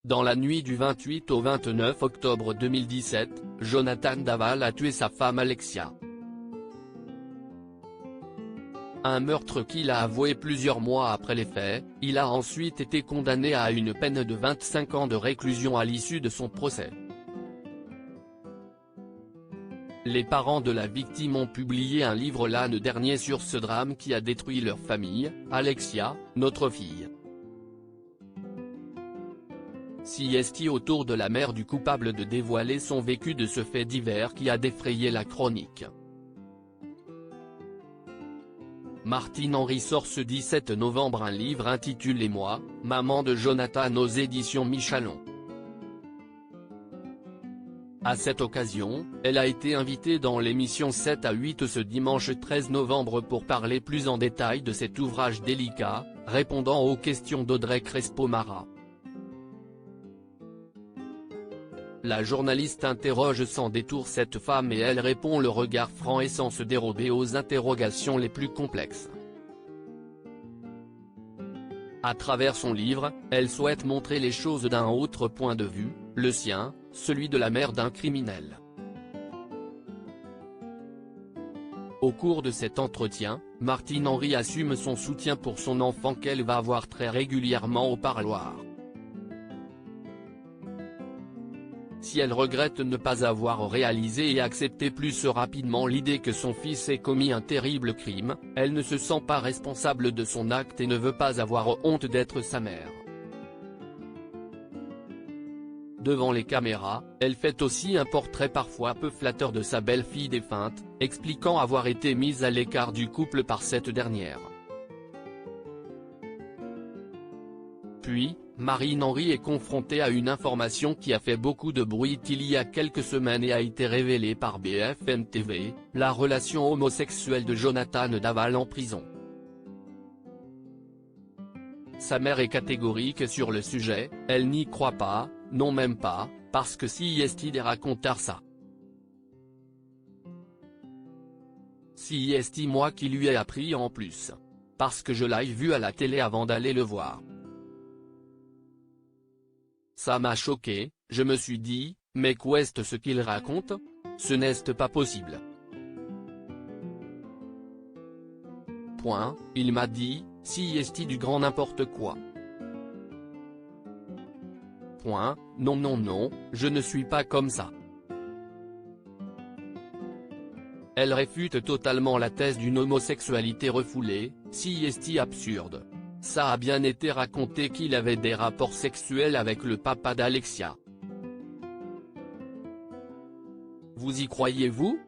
Dans la nuit du 28 au 29 octobre 2017, Jonathan Daval a tué sa femme Alexia. Un meurtre qu'il a avoué plusieurs mois après les faits. Il a ensuite été condamné à une peine de 25 ans de réclusion à l'issue de son procès. Les parents de la victime ont publié un livre l'an dernier sur ce drame qui a détruit leur famille. Alexia, notre fille. Est autour de la mère du coupable de dévoiler son vécu de ce fait divers qui a défrayé la chronique. Martine Henry sort ce 17 novembre un livre intitulé Moi, maman de Jonathan aux éditions Michalon. À cette occasion, elle a été invitée dans l'émission 7 à 8 ce dimanche 13 novembre pour parler plus en détail de cet ouvrage délicat, répondant aux questions d'Audrey Crespo-Mara. La journaliste interroge sans détour cette femme et elle répond le regard franc et sans se dérober aux interrogations les plus complexes. À travers son livre, elle souhaite montrer les choses d'un autre point de vue, le sien, celui de la mère d'un criminel. Au cours de cet entretien, Martine Henry assume son soutien pour son enfant qu'elle va voir très régulièrement au parloir. Si elle regrette ne pas avoir réalisé et accepté plus rapidement l'idée que son fils ait commis un terrible crime, elle ne se sent pas responsable de son acte et ne veut pas avoir honte d'être sa mère. Devant les caméras, elle fait aussi un portrait parfois peu flatteur de sa belle-fille défunte, expliquant avoir été mise à l'écart du couple par cette dernière. Puis, Martine Henry est confrontée à une information qui a fait beaucoup de bruit il y a quelques semaines et a été révélée par BFM TV, la relation homosexuelle de Jonathan Daval en prison. Sa mère est catégorique sur le sujet, elle n'y croit pas, non même pas, parce que si est-il raconter ça. Si est-il moi qui lui ai appris en plus. Parce que je l'ai vu à la télé avant d'aller le voir. Ça m'a choqué, je me suis dit, mais qu'est-ce ce qu'il raconte? Ce n'est pas possible. Point, il m'a dit, si est du grand n'importe quoi. Point, non non non, je ne suis pas comme ça. Elle réfute totalement la thèse d'une homosexualité refoulée, si est absurde. Ça a bien été raconté qu'il avait des rapports sexuels avec le papa d'Alexia. Vous y croyez-vous?